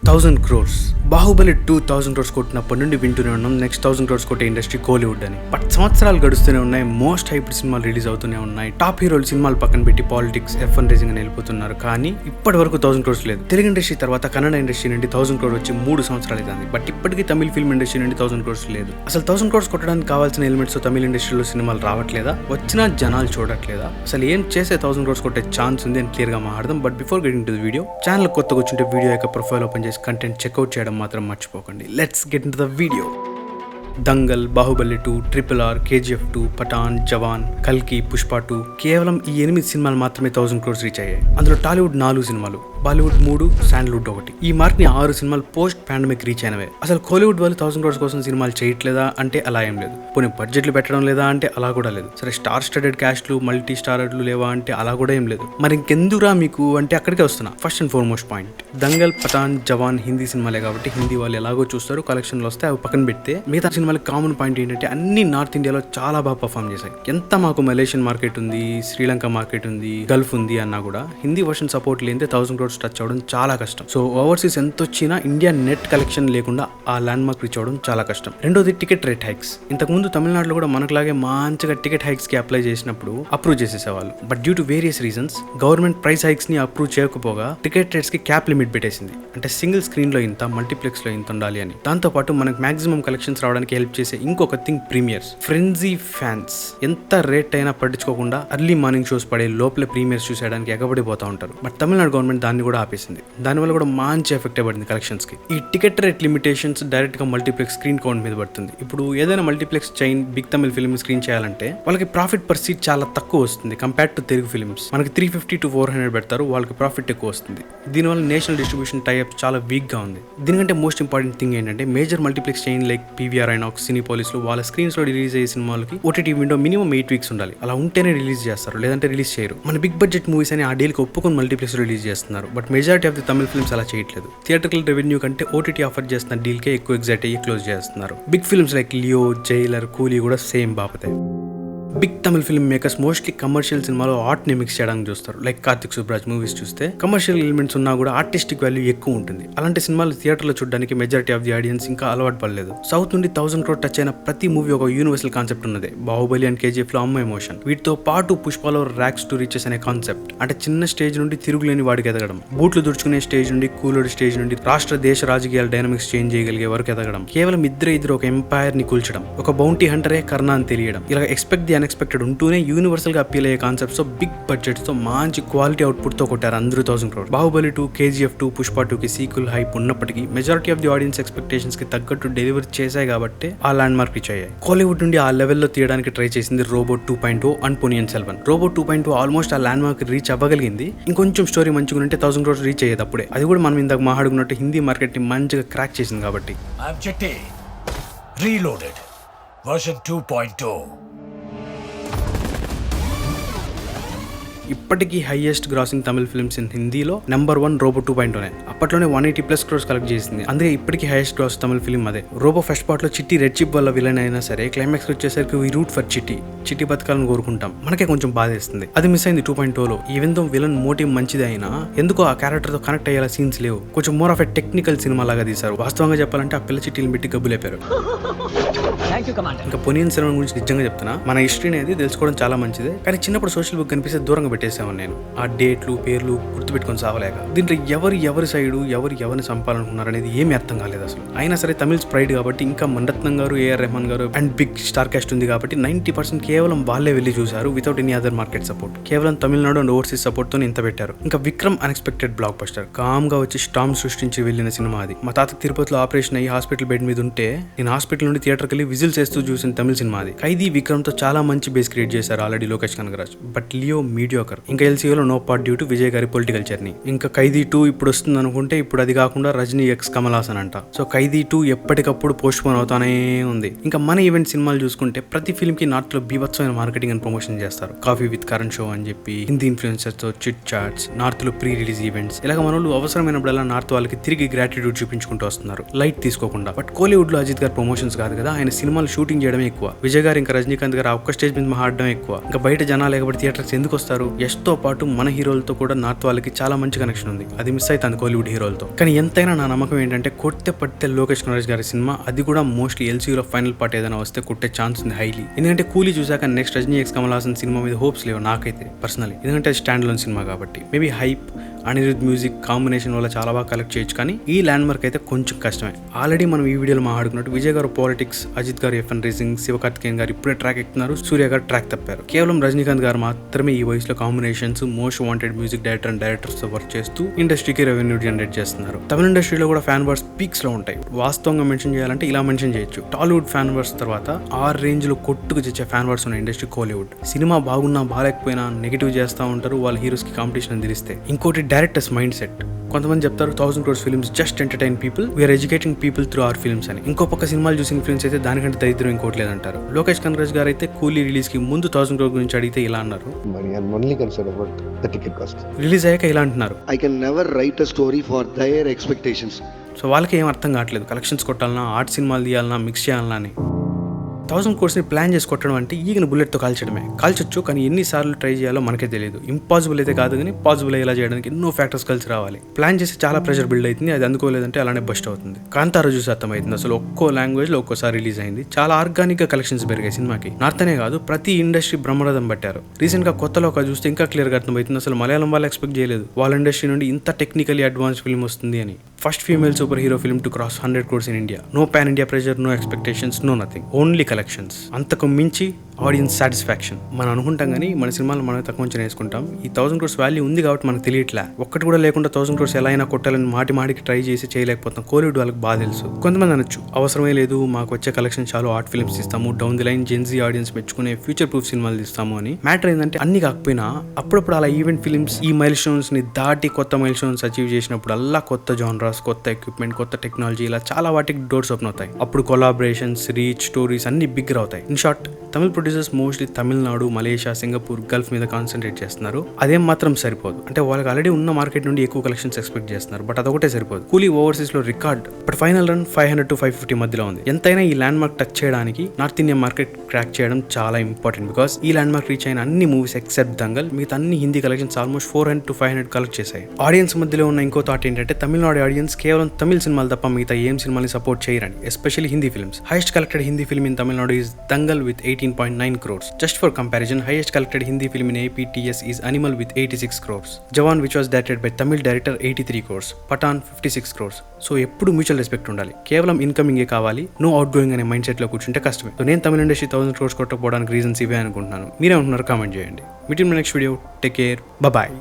1000 crores. Baahubali 2000 crores కొట్టినప్పటి నుండి వింటూనే ఉన్నాం నెక్స్ట్ 1000 crores కొట్టే ఇండస్ట్రీ కోలీవుడ్ అని. బట్ సంవత్సరాలు గడుస్తూనే ఉన్నాయి, మోస్ట్ హైప్డ్ సినిమాలు రిలీజ్ అవుతూనే ఉన్నాయి, టాప్ హీరోలు సినిమాలు పక్కన పెట్టి పాలిటిక్స్ F1 రేసింగ్ అని వెళ్ళిపోతున్నారు. కానీ ఇప్పటి వరకు 1000 crores లేదు. తెలుగు ఇండస్ట్రీ తర్వాత కన్నడ ఇండస్ట్రీ నుండి 1000 crores వచ్చి 3 సంవత్సరాలు అయింది. బట్ ఇప్పటికీ తమిళ ఫిల్మ్ ఇండస్ట్రీ నుండి 1000 crores లేదు. అసలు 1000 crores కొట్టడానికి కావాల్సిన ఎలిమెంట్స్ తమిళ ఇండస్ట్రీలో సినిమాలు రావట్లేదా, వచ్చినా జనాలు చూడట్లేదా, అసలు ఏం చేసే 1000 crores కొట్టే ఛాన్స్ ఉంది అని క్లియర్ గా మాట్లాడదాం. But before getting to the video, channel కొత్తగా వచ్చింటే వీడియో యొక్క ప్రొఫైల్ ఓపెన్ చేసి కంటెంట్ చెక్అవుట్ చేయడం మాత్రం మర్చిపోకండి. Let's get into the video. Dangal, Baahubali 2, RRR, KGF 2, Pathaan, Jawan, కల్కి, పుష్ప 2 కేవలం ఈ 8 సినిమాలు మాత్రమే 1000 crores రీచ్ అయ్యాయి. అందులో టాలీవుడ్ 4 సినిమాలు, బాలీవుడ్ 3, శాండల్వుడ్ 1. ఈ మార్క్ ని 6 సినిమాలు పోస్ట్ పాండమిక్ రీచ్ అయినవే. అసలు కోలీవుడ్ వాళ్ళు 1000 crores కోసం సినిమాలు చేయట్లేదా అంటే అలా ఏం లేదు. పోనీ బడ్జెట్లు పెట్టడం లేదా అంటే అలా కూడా లేదు. సరే స్టార్ స్టడెడ్ క్యాస్ట్లు, మల్టీ స్టారర్లు లేవా అంటే అలా కూడా ఏం లేదు. మరి ఇంకెందుకురా మీకు అంటే అక్కడికే వస్తున్నా. First and foremost point, Dangal, Pathaan, Jawan Hindi సినిమాలే కాబట్టి హిందీ వాళ్ళు ఎలాగో చూస్తారు, కలెక్షన్లు వస్తే అవి పక్కన పెడితే మిగతా సినిమాలకు కామన్ పాయింట్ ఏంటంటే అన్ని నార్త్ ఇండియాలో చాలా బాగా పర్ఫామ్ చేశాయి. ఎంత మాకు మలేషియన్ మార్కెట్ ఉంది, శ్రీలంక మార్కెట్ ఉంది, గల్ఫ్ ఉంది అన్నా కూడా హిందీ వర్షన్ సపోర్ట్ లేనిదే 1000 crores టచ్ అవడం చాలా కష్టం. సో ఓవర్సీస్ ఎంత వచ్చినా ఇండియా నెట్ కలెక్షన్ లేకుండా ఆ ల్యాండ్ మార్క్ రీచ్ అవడం చాలా కష్టం. రెండోది టికెట్ రేట్ హైక్స్. ఇంతకుముందు తమిళనాడులో కూడా మనకులాగే మంచిగా టికెట్ హైక్స్ కి అప్లై చేసినప్పుడు అప్రూవ్ చేసేసేవాళ్ళు. But due to various reasons government price hikes ని అప్రూవ్ చేయకపోగా టికెట్ రేట్స్ కి క్యాప్ లిమిట్ పెట్టేసింది. అంటే సింగిల్ స్క్రీన్ లో ఇంత, మల్టీప్లెక్స్ లో ఇంత ఉండాలి అని. దాంతో పాటు మనకు మాక్సిమం కలెక్షన్స్ రావడానికి హెల్ప్ చేసే ఇంకొక థింగ్ ప్రీమియర్స్. ఫ్రెంజీ ఫ్యాన్స్ ఎంత రేట్ అయినా పట్టించుకోకుండా అర్లీ మార్నింగ్ షోస్ పడే లోపల ప్రీమియర్స్ చూసేయడానికి ఎగబడిపోతా ఉంటారు. బట్ తమిళనాడు గవర్నమెంట్ దాన్ని కూడా ఆపేసింది. దానివల్ల కూడా మంచి ఎఫెక్ట్ పడింది కలెక్షన్స్ కి. ఈ టికెట్ రేట్ లిమిటేషన్స్ డైరెక్ట్ గా మల్టీప్లెక్స్ స్క్రీన్ కౌంట్ మీద పడుతుంది. ఇప్పుడు ఏదైనా multiplex chain big Tamil film screen చేయాలంటే వాళ్ళకి ప్రాఫిట్ పర్ సీట్ చాలా తక్కువ వస్తుంది కంపేర్ టు తెలుగు ఫిల్మ్స్. మనకి 350 to 400 పెడతారు, వాళ్ళకి ప్రాఫిట్ ఎక్కువ వస్తుంది. దీనివల్ల నేషనల్ డిస్ట్రిబ్యూషన్ టైప్ చాలా వీక్ గా ఉంది. దీనికంటే మోస్ట్ ఇంపార్టెంట్ థింగ్ ఏంటంటే major multiplex chain like PVR, INOX, Cinepolis లో వాళ్ళ స్క్రీన్స్ లో రిలీజ్ అయ్యే సినిమాలకి OTT విండో మినిమం 8 weeks ఉండాలి. అలా ఉంటేనే రిలీజ్ చేస్తారు, లేదంటే రిలీజ్ చేయరు. మన బిగ్ బడ్జెట్ మూవీస్ అని ఆ డీల్కి ఒప్పుకొని మల్టీప్లెక్స్ రిలీజ్ చేస్తున్నారు. But majority of the Tamil films అలా చేయట్లేదు. థియేటర్కల్ రెవెన్యూ కంటే OTT ఆఫర్ చేస్తున్న డీల్కే ఎక్కువ ఎగ్జైట్ అయ్యి క్లోజ్ చేస్తున్నారు. Big films like Leo, Jailer, Coolie కూడా సేమ్ బాపతే. Big Tamil film makers mostly commercial సినిమాలో ఆర్ట్ ని మిక్స్ చేయడానికి చూస్తారు. లైక్ కార్తిక్ సుబ్రాజ్ మూవీస్ చూస్తే కమర్షియల్ ఎలిమెంట్స్ ఉన్నా కూడా ఆర్టిస్టిక్ వాల్యూ ఎక్కువ ఉంటుంది. అలాంటి సినిమాలు థియేటర్లో చూడడానికి మెజారిటీ ఆఫ్ ది ఆడియన్స్ ఇంకా అలవాటు పడలేదు. సౌత్ నుండి 1000 crore టచ్ అయిన ప్రతి మూవీ ఒక యూనివర్సల్ కాన్సెప్ట్ ఉన్నదే. బాహుబలి అండ్ KGF లో అమ్మ ఎమోషన్, వీటితో పాటు పుష్పలో ర్యాక్స్ టు రీచెస్ అనే కాన్సెప్ట్. అంటే చిన్న స్టేజ్ నుండి తిరుగులేని వాడికి ఎదగడం, బూట్లు దుడుచుకునే స్టేజ్ నుండి కూలోడి స్టేజ్ నుండి రాష్ట్ర దేశ రాజకీయాల డైనమిక్స్ చేంజ్ చేయగలిగే వరకు ఎదగడం, కేవలం ఇద్దరు ఒక ఎంపైర్ ని కూల్చడం, ఒక బౌంటీ హంటరే కర్ణ అని తెలియడం, ఇలా ఎక్స్పెక్ట్ ది అన్ఎక్స్పెక్టెడ్ ఉంటూనే యూనివర్సల్ గా అప్పీల్ అయ్యే కాన్సెప్ట్స్ తో బిగ్ బడ్జెట్స్ తో మంచి క్వాలిటీ అవుట్పుట్ తో కొట్టారు అందరూ 1000 crore. బాహుబలి 2, KGF 2, పుష్ప 2 కి సీక్వెల్ హైప్ ఉన్నప్పటికీ majority of the audience expectations కి తగ్గట్టు డెలివరీ చేశాయి కాబట్టి ఆ ల్యాండ్ మార్క్ రీచ్ అయ్యాయి. కోలీవుడ్ నుండి ఆ లెవెల్లో తీయడానికి ట్రై చేసింది రోబో 2.0 అండ్ పొనియన్ సెల్వన్. రోబో 2.0 ఆల్మోస్ట్ ఆ ల్యాండ్ మార్క్ రీచ్ అవ్వగలిగింది. ఇంకొంచెం స్టోరీ మంచిగా ఉంటే 1000 crores రీచ్ అయ్యేది అప్పుడే. అది కూడా మనం ఇందాక మాట్లాడుకున్నట్టు హిందీ మార్కెట్ ని మంచిగా క్రాక్ చేసింది కాబట్టి. Reloaded version 2.0. ఇప్పటికీ highest grossing Tamil films in హిందీలో నెంబర్ 1 రోబో 2.0. అప్పట్లోనే 180+ crores కలెక్ట్ చేసింది. అందుకే ఇప్పటికీ హైయెస్ట్ గ్రాస్ తమిళ ఫిల్మ్ అదే. రోబో ఫస్ట్ పార్ట్ లో చిట్టి రెడ్ చిప్ వల్ల విలన్ అయినా సరే క్లైమాక్స్ వచ్చేసరికి వీ రూట్ ఫర్ చిట్టి బతకాలని కోరుకుంటాం. మనకే కొంచెం బాధేస్తుంది. అది మిస్ అయింది 2.0లో. ఈవెన్ దో విలన్ మోటివ్ మంచిది అయినా ఎందుకో ఆ క్యారెక్టర్ తో కనెక్ట్ అయ్యేలా సీన్స్ లేవు. కొంచెం more of a technical cinema లాగా తీశారు. వాస్తవంగా చెప్పాలంటే ఆ పిల్ల చిట్టీలు పెట్టి గబ్బులేపారు. ఇంకా పొనియన్ సెల్వన్ గురించి నిజంగా చెప్తున్నా, మన హిస్టరీ అనేది తెలుసుకోవడం చాలా మంచిదే. కానీ చిన్నప్పుడు సోషల్ బుక్ కనిపిస్తే దూరంగా పెట్టేసాను నేను. ఆ డేట్లు, పేర్లు గుర్తుపెట్టుకొని సావలేక. దీంట్లో ఎవరి సైడు ఎవరిని చంపాలనుకున్నారు అనేది ఏమీ అర్థం కాలేదు అసలు. అయినా సరే తమిళ్ స్ప్రైడ్ కాబట్టి ఇంకా మణరత్నం గారు, AR రెహమాన్ గారు అండ్ బిగ్ స్టార్ కాస్ట్ ఉంది కాబట్టి 90% కేవలం వాళ్ళే వెళ్ళి చూసారు without any other market support. కేవలం తమిళనాడు అండ్ ఓవర్సీస్ సపోర్ట్ తో ఇంత పెట్టారు. ఇంకా Vikram unexpected blockbuster. Calm గా వచ్చి స్టామ్ సృష్టించి వెళ్ళిన సినిమా అది. మా తాత తిరుపతిలో ఆపరేషన్ అయ్యి హాస్పిటల్ బెడ్ మీద ఉంటే నేను హాస్పిటల్ నుండి థియేటర్కి వెళ్ళి విజిల్ చేస్తూ చూసిన తమిళ సినిమా అది. ఖైదీ విక్రమ్ తో చాలా మంచి బేస్ క్రియేట్ చేశారు already Lokesh Kanagaraj. But Leo mediocre. ఇంకా LCOలో no part due to Vijay గారి పొలిటికల్ జర్నీ. ఇంకా ఖైదీ 2 ఇప్పుడు వస్తుంది అనుకుంటే ఇప్పుడు అది కాకుండా రజనీ ఎక్స్ కమల్ హాసన్ అంట. సో ఖైదీ 2 ఎప్పటికప్పుడు పోస్ట్ పోన్ అవుతానే ఉంది. ఇంకా మన ఈవెంట్ సినిమాలు చూసుకుంటే ప్రతి ఫిల్మ్ కి నార్త్ లో బీభత్సమైన మార్కెటింగ్ అండ్ ప్రమోషన్ చేస్తారు. కాఫీ విత్ కరణ్ షో అని చెప్పి హిందీ ఇన్ఫ్లుయెన్సర్స్ తో చిట్ చాట్స్, నార్త్ లో ప్రీ రిలీజ్ ఈవెంట్స్, ఇలాగ మనోళ్ళు అవసరమైనప్పుడల్లా నార్త్ వాళ్ళకి తిరిగి గ్రాటిట్యూడ్ చూపించుకుంటూ వస్తున్నారు లైట్ తీసుకోకుండా. బట్ కోలీవుడ్ లో అజిత్ గారు ప్రమోషన్స్ కాదు కదా, ఆయన సినిమాలు షూటింగ్ చేయడమే ఎక్కువ. విజయ్ గారు ఇంకా రజనీకాంత్ గారు ఒక్క స్టేజ్ మీద మాట్లాడడం ఎక్కువ. ఇంకా బయట జనాలు లేకపోతే థియేటర్స్ ఎందుకు వస్తారు? యష్ తో పాటు మన హీరోలతో కూడా నార్త్ వాళ్ళకి చాలా మంచి కనెక్షన్ ఉంది. అది మిస్ అవుతుంది కోలీవుడ్ హీరోలతో. కానీ ఎంతైనా నా నమ్మకం ఏంటంటే కొట్టే పడితే లోకేష్ కనరాజ్ గారి సినిమా, అది కూడా మోస్ట్లీ ఎల్సీయూలో ఫైనల్ పార్ట్ ఏదైనా వస్తే కొట్టే ఛాన్స్ ఉంది హైలీ. ఎందుకంటే కూలీ చూసాక నెక్స్ట్ రజనీ ఎక్స్ కమల్ హాసన్ సినిమా మీద హోప్స్ లేవు నాకైతే పర్సనలీ. ఎందుకంటే అది స్టాండ్ లోన్ సినిమా కాబట్టి. Maybe hype, Anirudh music combination వల్ల చాలా బాగా కలెక్ట్ చేయొచ్చు. కానీ ఈ ల్యాండ్ మార్క్ అయితే కొంచెం కష్టమే. ఆల్రెడీ మనం ఈ వీడియోలో మాట్లాడుకున్నట్టు విజయ్ గారు పాలిటిక్స్, అజిత్ గారు ఎఫ్ఎన్ రేసింగ్, శివకార్తికేయన్ గారు ఇప్పుడే ట్రాక్ ఎక్కుతున్నారు, సూర్య గారు ట్రాక్ తప్పారు. కేవలం రజనీకాంత్ గారు మాత్రమే ఈ వయసులో combinations, most wanted music director and directors తో వర్క్ చేస్తూ ఇండస్ట్రీకి రెవెన్యూ జనరేట్ చేస్తున్నారు. తమిళ ఇండస్ట్రీలో కూడా ఫ్యాన్ వర్స్ పీక్స్ లో ఉంటాయి. వాస్తవంగా మెన్షన్ చేయాలంటే ఇలా మెన్షన్ చేయొచ్చు. టాలీవుడ్ ఫ్యాన్ వర్స్ తర్వాత ఆ రేంజ్ లో కొట్టుకు తెచ్చే ఫ్యాన్ వర్స్ ఉన్న ఇండస్ట్రీ కోలీవుడ్. సినిమా బాగున్నా బాగాలేకపోయినా నెగిటివ్ చేస్తూ ఉంటారు వాళ్ళ హీరోస్ కి కాంపిటీషన్ తెలిస్తే. ఇంకోటి డైరెక్టర్స్ మైండ్ సెట్. కొంతమంది చెప్తారు 1000 crores films just entertain people, we are educating people through our films అని. ఇంకో పక్క సినిమాలు చూసి ఇన్ఫ్లుయెన్స్ అయితే దానికంటే దరిద్రం ఇంకోటి లేదంటారు. లోకేష్ కనరాజ్ గారు అయితే కూలీ రిలీజ్ కి ముందు 1000 crores గురించి అడిగితే ఇలా అన్నారు, రిలీజ్ అయ్యాక ఇలా అంటున్నారు, I can never write a story for their expectations. So వాళ్ళకి ఏం అర్థం కావట్లేదు, కలెక్షన్స్ కొట్టాలన్నా, ఆర్ట్ సినిమాలు తీయాలన్నా, మిక్స్ చేయాలన్నా అని. 1000 crores ప్లాన్ చేసి కొట్టడం అంటే ఈగిన బుల్లెట్తో కాల్చడమే. కాల్చొచ్చు, కానీ ఎన్నిసార్లు ట్రై చేయాలో మనకే తెలియదు. ఇంపాసిబుల్ అయితే కాదు, కానీ పాసిబుల్ అయ్యేలా చేయడానికి ఎన్నో ఫ్యాక్టర్స్ కలిసి రావాలి. ప్లాన్ చేసి చాలా ప్రెషర్ బిల్డ్ అవుతుంది, అది అందుకోలేదంటే అలానే బస్ట్ అవుతుంది. కాంతారా చూసి అర్థమవుతుంది, అసలు ఒక్కో లాంగ్వేజ్ లో ఒక్కోసారి రిలీజ్ అయింది. చాలా ఆర్గానిక్ గా కలెక్షన్స్ పెరిగాయి సినిమాకి. నార్త్ అనే కాదు, ప్రతి ఇండస్ట్రీ బ్రహ్మరథం పట్టారు. రీసెంట్ గా కొత్తలో ఒక చూస్తే ఇంకా క్లియర్ గా అర్థమవుతుంది, అసలు మలయాళం వాళ్ళు ఎక్స్పెక్ట్ చేయలేదు వాళ్ళ ఇండస్ట్రీ నుండి ఇంత టెక్నికలీ అడ్వాన్స్ ఫిల్మ్ వస్తుంది అని. First female super hero film to cross 100 crores in India. No pan India pressure, no expectations, no nothing, only collections. అంతకు మించి ఆడియన్స్ సాటిస్ఫాక్షన్. మనం అనుకుంటాం కానీ మన సినిమాలు మనం తక్కువ మంచి వేసుకుంటాం. ఈ 1000 crores వాల్యూ ఉంది కాబట్టి మనకు తెలియట్లే. ఒక్కటి కూడా లేకుండా 1000 crores ఎలా అయినా కొట్టాలని మాటికి ట్రై చేసి చేయలేకపోతాం. కోలీవుడ్ వాళ్ళకి బాగా తెలుసు. కొంతమంది అనొచ్చు, అవసరమే లేదు, మాకు వచ్చే కలెక్షన్ చాలు, ఆర్ట్ ఫిల్మ్స్ ఇస్తాము, down the line Gen Z audience మెచ్చుకునే ఫ్యూచర్ ప్రూఫ్ సినిమాలు తీస్తాము అని. మ్యాటర్ ఏంటంటే అన్ని కాకపోయినా అప్పుడప్పుడు అలా ఈవెంట్ ఫిల్మ్స్ ఈ మైల్ స్టోన్స్ ని దాటి కొత్త మైల్ స్టోన్స్ అచీవ్ చేసినప్పుడు అలా కొత్త జానరాస్, కొత్త ఎక్విప్మెంట్, కొత్త టెక్నాలజీ, ఇలా చాలా వాటికి డోర్స్ ఓపెన్ అవుతాయి. అప్పుడు కొలాబరేషన్స్, రీచ్, స్టోరీస్ అన్ని బిగ్గర్ అవుతాయి. In short, Tamil producers mostly Tamil Nadu, Malaysia, Singapore, Gulf మీద కాన్సన్ట్రేట్ చేస్తున్నారు. అదేం మాత్రం సరిపోదు. అంటే వాళ్ళకి ఆల్రెడీ ఉన్న మార్కెట్ నుండి ఎక్కువ కలెక్షన్స్ ఎక్స్పెక్ట్ చేస్తున్నారు, బట్ అదొకటే సరిపోదు. కూలీ ఓవర్సీస్ లో record, but final run 500 to 550 మధ్యలో ఉంది. ఎంతైనా ఈ ల్యాండ్ మార్క్ టచ్ చేయడానికి నార్త్ ఇండియన్ మార్కెట్ క్రాక్ చేయడం చాలా ఇంపార్టెంట్. బికాస్ ఈ ల్యాండ్ మార్క్ రీచ్ అయిన అన్ని మూవీస్ ఎక్సెప్ట్ దంగల్, మిగతా అన్ని Hindi collections almost 400 to 500 collect చేశాయి. ఆడియన్స్ మధ్యలో ఉన్న ఇంకో థాట్ ఏంటంటే తమిళనాడు ఆడియన్స్ కేవలం తమిళ సినిమాలు తప్ప మిగతా ఏం సినిమాని సపోర్ట్ చేయరని, especially Hindi films. Highest collected Hindi film in Tamil Nadu is Dangal with 18.9 crores. Just for comparison, highest collected Hindi film in APTS is Animal with 86 crores. Jawan, which was directed by Tamil director, 83 crores. Pathan 56 crores. So ఎప్పుడు mutual respect ఉండాలి. కేవలం incoming ఏ కావాలి, no outgoing అనే mindset లో కూర్చుంటే కష్టమే. So నేను తమిళ ఇండస్ట్రీ 1000 crores కొట్టకపోవడానికి రీజన్స్ ఇవే అనుకుంటున్నాను. మీరే ఉంటున్నారు, కామెంట్ చేయండి. Meet in my next video. Take care, bye.